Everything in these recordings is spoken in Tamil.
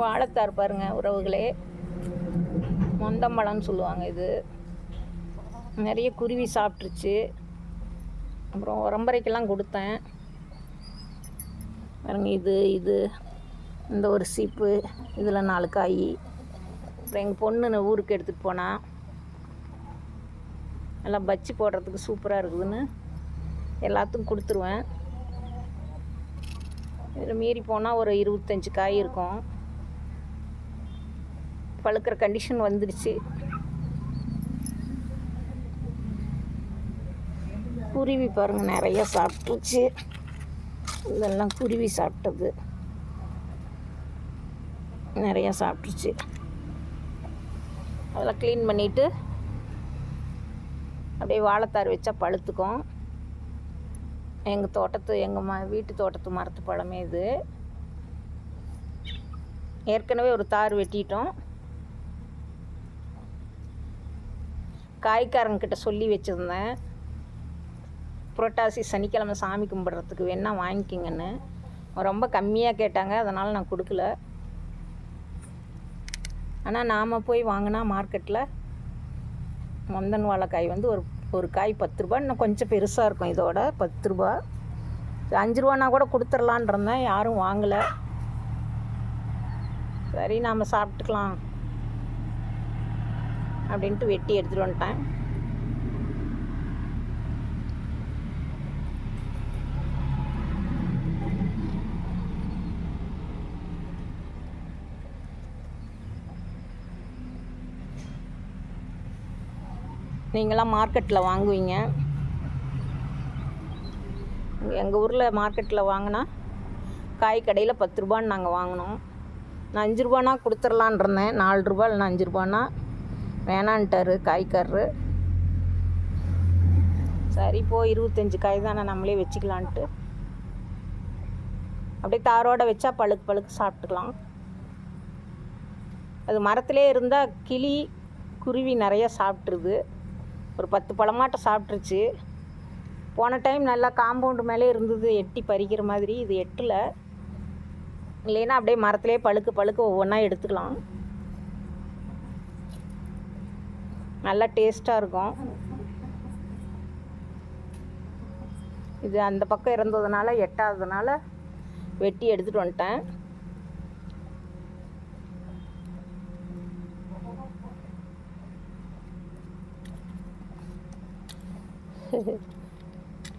வாழைத்தார் பாருங்கள் உறவுகளே, மொந்தம்பழம்னு சொல்லுவாங்க. இது நிறைய குருவி சாப்பிட்ருச்சு. அப்புறம் உரம்பரைக்கெல்லாம் கொடுத்தேன் பாருங்க. இது இந்த ஒரு சீப்பு, இதில் 4 காய். அப்புறம் எங்கள் பொண்ணு ஊருக்கு எடுத்துகிட்டு போனால் நல்லா பச்சி போடுறதுக்கு சூப்பராக இருக்குதுன்னு எல்லாத்துக்கும் கொடுத்துருவேன். இதில் மீறி போனால் ஒரு 25 காய் இருக்கும். பழுக்கிற கண்டிஷன் வந்துடுச்சு. குருவி பாருங்கள் நிறையா சாப்பிட்டுச்சு. இதெல்லாம் குருவி சாப்பிட்டது, நிறையா சாப்பிட்டுச்சு. அதெல்லாம் க்ளீன் பண்ணிவிட்டு அப்படியே வாழைத்தார் வச்சா பழுத்துக்கும். எங்கள் வீட்டு தோட்டத்து மரத்து பழமே இது. ஏற்கனவே ஒரு தார் வெட்டிட்டோம். காய்க்காரங்கிட்ட சொல்லி வச்சுருந்தேன், புரட்டாசி சனிக்கிழமை சாமி கும்பிட்றதுக்கு வேணால் வாங்கிக்கிங்கன்னு. ரொம்ப கம்மியாக கேட்டாங்க, அதனால் நான் கொடுக்கல. ஆனால் நாம் போய் வாங்கினா மார்க்கெட்டில் மொந்தன் வாழைக்காய் வந்து ஒரு காய் 10 ரூபா. இன்னும் கொஞ்சம் பெருசாக இருக்கும் இதோட, 10 ரூபா. 5 ரூபானா கூட கொடுத்துர்லான் இருந்தேன், யாரும் வாங்கலை. சரி நாம் சாப்பிட்டுக்கலாம் அப்படின்ட்டு வெட்டி எடுத்துகிட்டு வந்துட்டேன். நீங்களாம் மார்க்கெட்டில் வாங்குவீங்க. எங்கள் ஊரில் மார்க்கெட்டில் வாங்கினா காய் கடையில் 10 ரூபான்னு நாங்கள் வாங்கினோம். நான் 5 ரூபானா கொடுத்துர்லான் இருந்தேன். 4 ரூபா இல்லைனா 5 ரூபானா வேணான்ட்டார் காய்க்காரரு. சரி போ, 25 காய் தானே, நம்மளே வச்சுக்கலான்ட்டு அப்படியே தாரோடு வச்சா பழுக்கு சாப்பிட்டுக்கலாம். அது மரத்திலே இருந்தால் கிளி குருவி நிறையா சாப்பிட்ருது. ஒரு 10 பழமாட்டம் சாப்பிட்ருச்சு. போன டைம் நல்லா காம்பவுண்டு மேலே இருந்தது, எட்டி பறிக்கிற மாதிரி. இது எட்டலை. இல்லைன்னா அப்படியே மரத்திலே பழுக்க ஒவ்வொன்றா எடுத்துக்கலாம். நல்லா டேஸ்ட்டாக இருக்கும். இது அந்த பக்கம் இருந்ததுனால, எட்டாததுனால வெட்டி எடுத்துகிட்டு வந்துட்டேன்.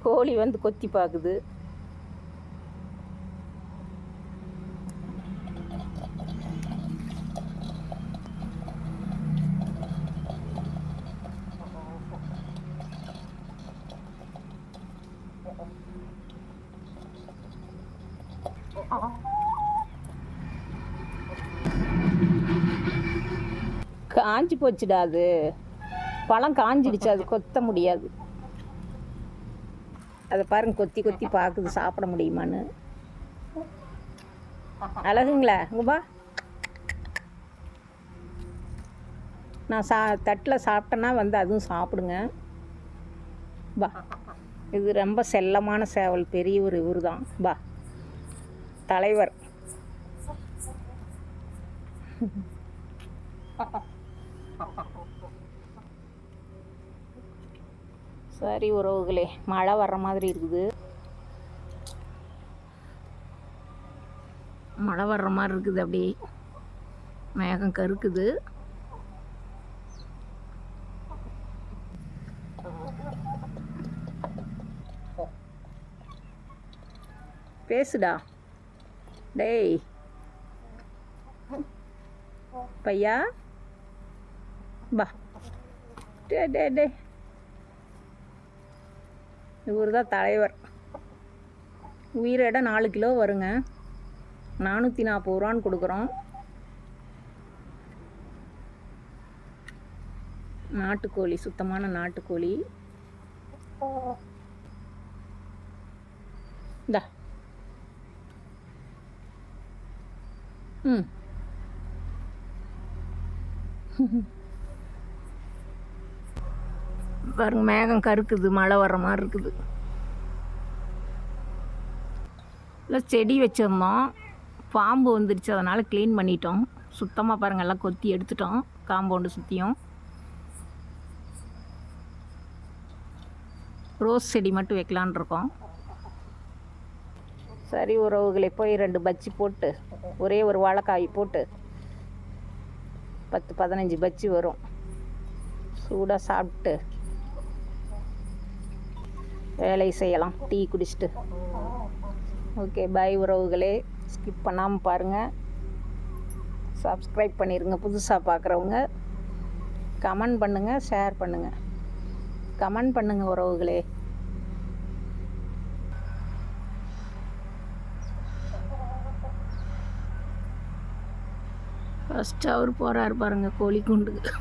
கோழி வந்து கொத்தி பார்க்குது. காஞ்சி போச்சுடா, அது பழம் காஞ்சிடுச்சு, அது கொத்த முடியாது. அதை பாருங்க, கொத்தி பார்க்குது சாப்பிட முடியுமான்னு. அழகுங்களா இங்கப்பா. நான் தட்டில் சாப்பிட்டேன்னா வந்து அதுவும் சாப்பிடுங்க. பா, இது ரொம்ப செல்லமான சேவல், பெரிய ஒரு இவர் தான். பா, தலைவர். சரி உறவுகளே, மழை வர்ற மாதிரி இருக்குது. மழை வர்ற மாதிரி இருக்குது. அப்படி மேகம் கருக்குது. பேசுடா டேய் பையா. பா, டே இவர் தான் தலைவர். உயிரிட 4 கிலோ வருங்க. 440 ரூபான்னு கொடுக்குறோம். நாட்டுக்கோழி, சுத்தமான நாட்டுக்கோழி. இந்தா. பாருங்க, மேகம் கருக்குது, மழை வர்ற மாதிரி இருக்குது. இல்லை செடி வச்சுருந்தோம், பாம்பு வந்துடுச்சு, அதனால் க்ளீன் பண்ணிட்டோம். சுத்தமாக பாருங்கள், எல்லாம் கொத்தி எடுத்துட்டோம் காம்பவுண்டு சுற்றியும். ரோஸ் செடி மட்டும் வைக்கலான் இருக்கோம். சரி உறவுகளை, போய் 2 பஜ்ஜி போட்டு ஒரே ஒரு வாழைக்காய் போட்டு 10-15 பஜ்ஜி வரும், சூடாக சாப்பிட்டு வேலை செய்யலாம் டீ குடிச்சிட்டு. ஓகே, பாய் உறவுகளே. ஸ்கிப் பண்ணாமல் பாருங்கள், சப்ஸ்கிரைப் பண்ணிடுங்க. புதுசாக பார்க்குறவங்க கமெண்ட் பண்ணுங்கள், ஷேர் பண்ணுங்கள். கமெண்ட் பண்ணுங்கள் உறவுகளே. ஃபஸ்ட்டு அவர் போகிறாரு பாருங்கள் கோழி குண்டுக்கு.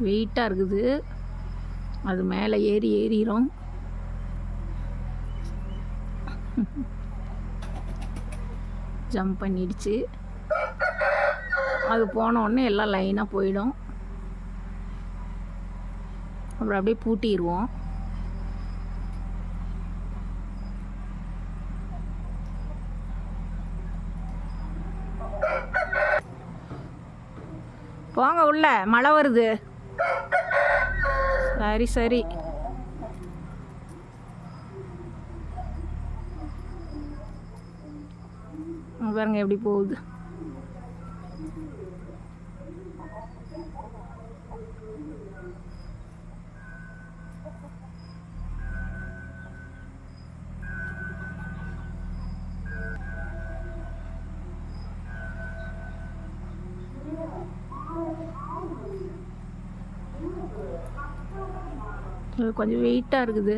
வெயிட்டாக இருக்குது, அது மேலே ஏறிடும். ஜம்ப் பண்ணிடுச்சு. அது போன உடனே எல்லாம் லைனாக போயிடும். அப்புறம் அப்படியே பூட்டிடுவோம். போங்க உள்ள, மழை வருது. சரி பாருங்க எப்படி போகுது. கொஞ்சம் வெயிட்டாக இருக்குது.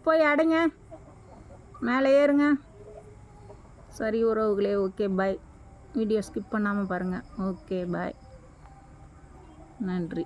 போய் அடைங்க, மேலே ஏறுங்க. சரி உறவுகளே, ஓகே பாய். வீடியோ ஸ்கிப் பண்ணாமல் பாருங்கள். ஓகே பாய், நன்றி.